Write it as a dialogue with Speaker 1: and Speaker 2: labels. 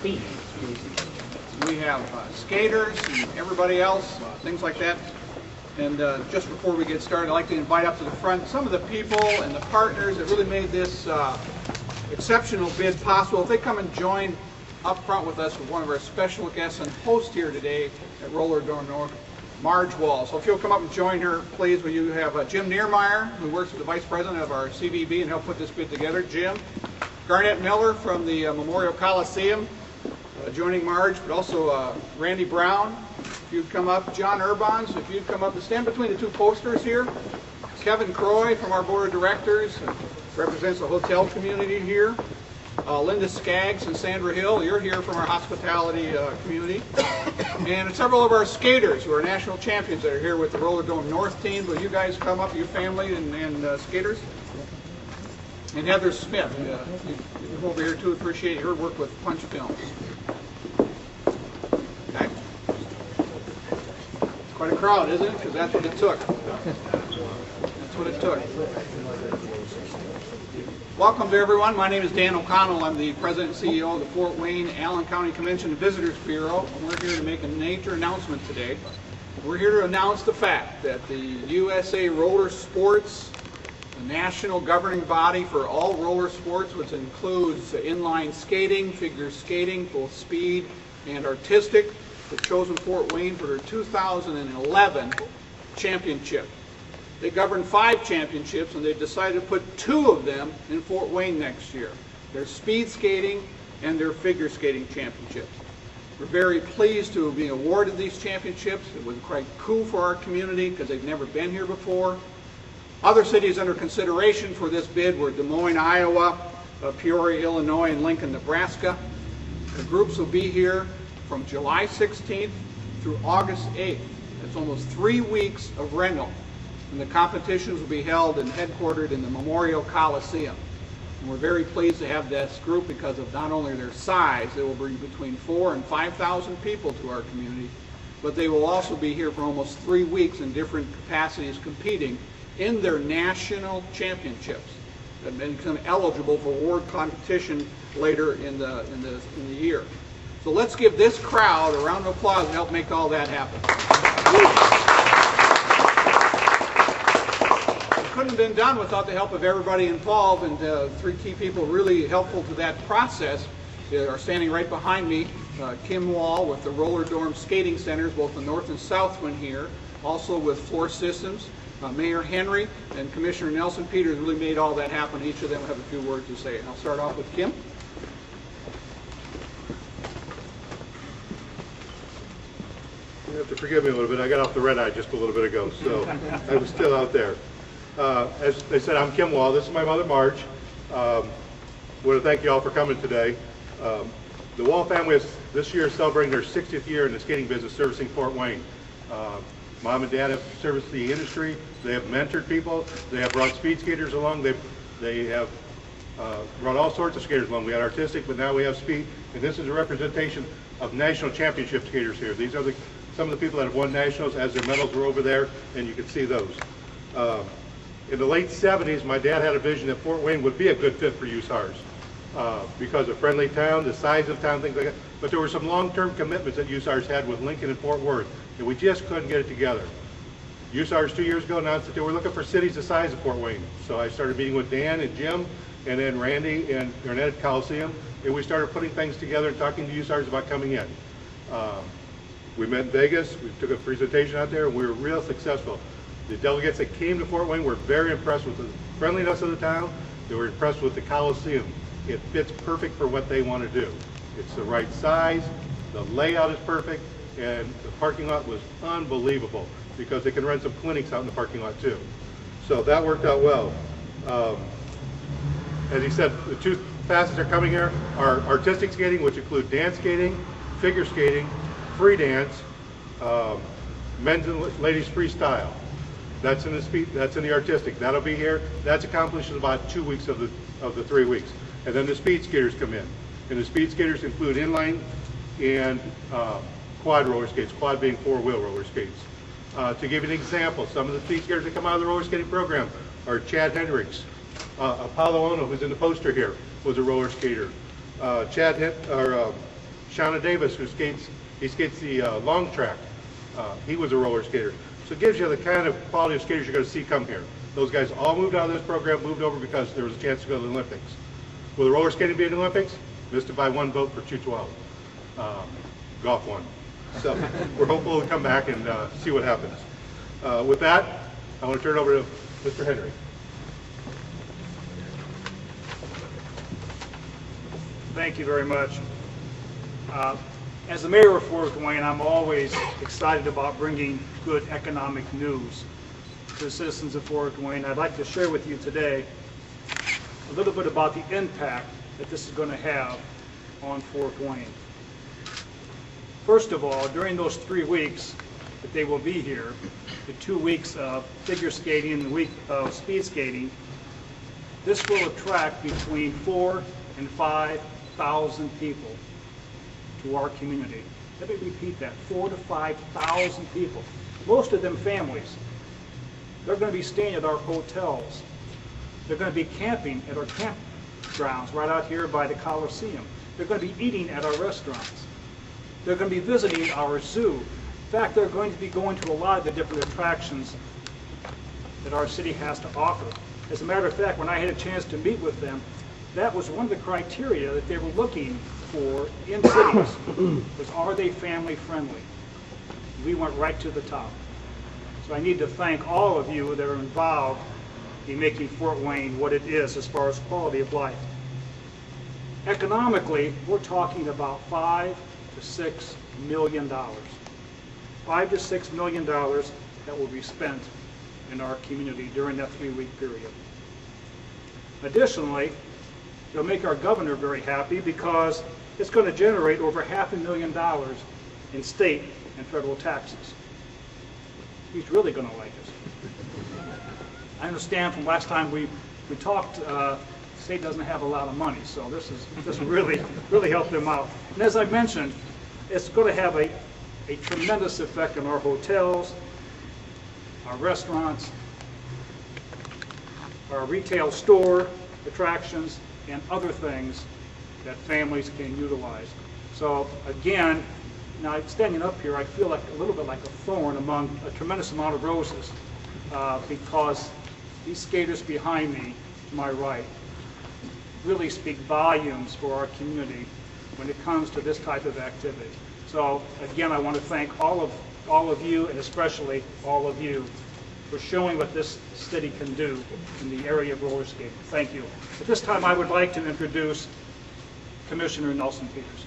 Speaker 1: speed.
Speaker 2: We have skaters and everybody else, things like that. And just before we get started, I'd like to invite up to the front some of the people and the partners that really made this exceptional bid possible. If they come and join up front with us with one of our special guests and host here today at Rollerdorm North, Marge Wall. So if you'll come up and join her, please. You have Jim Niermeyer, who works with the Vice President of our CVB and helped put this bid together. Jim. Garnett Miller from the Memorial Coliseum, joining Marge, but also Randy Brown, if you'd come up. John Urbans, if you'd come up and stand between the two posters here. Kevin Croy from our Board of Directors, represents the hotel community here. Linda Skaggs and Sandra Hill, you're here from our hospitality community. And several of our skaters who are national champions that are here with the Rollerdorm North team. Will you guys come up, your family and skaters? And Heather Smith, you're over here too. Appreciate your work with Punch Films. Okay. Quite a crowd, isn't it? Because that's what it took. That's what it took. Welcome to everyone. My name is Dan O'Connell. I'm the President and CEO of the Fort Wayne Allen County Convention and Visitors Bureau. And we're here to make a major announcement today. We're here to announce the fact that the USA Roller Sports, the national governing body for all roller sports, which includes inline skating, figure skating, both speed and artistic, has chosen Fort Wayne for their 2011 championship. They govern 5 championships, and they've decided to put 2 of them in Fort Wayne next year. Their speed skating and their figure skating championships. We're very pleased to be awarded these championships. It was quite cool for our community because they've never been here before. Other cities under consideration for this bid were Des Moines, Iowa, Peoria, Illinois, and Lincoln, Nebraska. The groups will be here from July 16th through August 8th. That's almost 3 weeks of rental. And the competitions will be held and headquartered in the Memorial Coliseum. And we're very pleased to have this group because of not only their size, they will bring between 4,000 and 5,000 people to our community, but they will also be here for almost 3 weeks in different capacities competing in their national championships and become eligible for award competition later in the year. So let's give this crowd a round of applause and help make all that happen. It couldn't have been done without the help of everybody involved, and 3 key people really helpful to that process are standing right behind me. Kim Wall with the Rollerdorm Skating Centers, both the north and south one here, also with Floor Systems. Mayor Henry and Commissioner Nelson Peters really made all that happen. Each of them have a few words to say. And I'll start off with Kim.
Speaker 3: You have to forgive me a little bit. I got off the red eye just a little bit ago, so I was still out there. As they said, I'm Kim Wall. This is my mother, Marge. I want to thank you all for coming today. The Wall family is this year celebrating their 60th year in the skating business servicing Fort Wayne. Mom and Dad have serviced the industry. They have mentored people. They have brought speed skaters along. They have brought all sorts of skaters along. We had artistic, but now we have speed. And this is a representation of national championship skaters here. These are some of the people that have won nationals as their medals were over there, and you can see those. In the late 70s, my dad had a vision that Fort Wayne would be a good fit for USARS because of friendly town, the size of town, things like that. But there were some long-term commitments that USARS had with Lincoln and Fort Worth, and we just couldn't get it together. USARS 2 years ago announced that they were looking for cities the size of Fort Wayne. So I started meeting with Dan and Jim, and then Randy and Garnett Coliseum, and we started putting things together and talking to USARS about coming in. We met in Vegas, we took a presentation out there, and we were real successful. The delegates that came to Fort Wayne were very impressed with the friendliness of the town. They were impressed with the Coliseum. It fits perfect for what they want to do. It's the right size, the layout is perfect, and the parking lot was unbelievable because they can run some clinics out in the parking lot too. So that worked out well. As he said, the 2 facets are coming here are artistic skating, which include dance skating, figure skating, free dance, men's and ladies freestyle. That's in the speed. That's in the artistic. That'll be here. That's accomplished in about 2 weeks of the 3 weeks. And then the speed skaters come in, and the speed skaters include inline and quad roller skates. Quad being 4-wheel roller skates. To give you an example, some of the speed skaters that come out of the roller skating program are Chad Hendricks, Apollo Ono, who's in the poster here, was a roller skater. Shauna Davis, who skates the long track. He was a roller skater. So it gives you the kind of quality of skaters you're going to see come here. Those guys all moved out of this program, moved over because there was a chance to go to the Olympics. Will the roller skating be in the Olympics? Missed it by 1 vote for 212. Golf won. So we're hopeful to come back and see what happens. With that, I want to turn it over to Mr. Henry.
Speaker 1: Thank you very much. As the mayor of Fort Wayne, I'm always excited about bringing good economic news to the citizens of Fort Wayne. I'd like to share with you today a little bit about the impact that this is going to have on Fort Wayne. First of all, during those 3 weeks that they will be here, the 2 weeks of figure skating and the week of speed skating, this will attract between 4,000 and 5,000 people to our community. Let me repeat that, 4,000 to 5,000 people, most of them families. They're going to be staying at our hotels. They're going to be camping at our campgrounds right out here by the Coliseum. They're going to be eating at our restaurants. They're going to be visiting our zoo. In fact, they're going to be going to a lot of the different attractions that our city has to offer. As a matter of fact, when I had a chance to meet with them, that was one of the criteria that they were looking for in cities, was are they family friendly? We went right to the top. So I need to thank all of you that are involved in making Fort Wayne what it is as far as quality of life. Economically, we're talking about $5 to $6 million. $5 to $6 million that will be spent in our community during that 3-week period. Additionally, it'll make our governor very happy because it's going to generate over $500,000 in state and federal taxes. He's really going to like us. I understand from last time we talked, the state doesn't have a lot of money, so this really help them out. And as I mentioned, it's going to have a tremendous effect on our hotels, our restaurants, our retail store attractions, and other things that families can utilize. So again, now standing up here, I feel like a little bit like a thorn among a tremendous amount of roses because these skaters behind me, to my right, really speak volumes for our community when it comes to this type of activity. So again, I want to thank all of you, and especially all of you, for showing what this city can do in the area of roller skating. Thank you. At this time, I would like to introduce Commissioner Nelson Peters.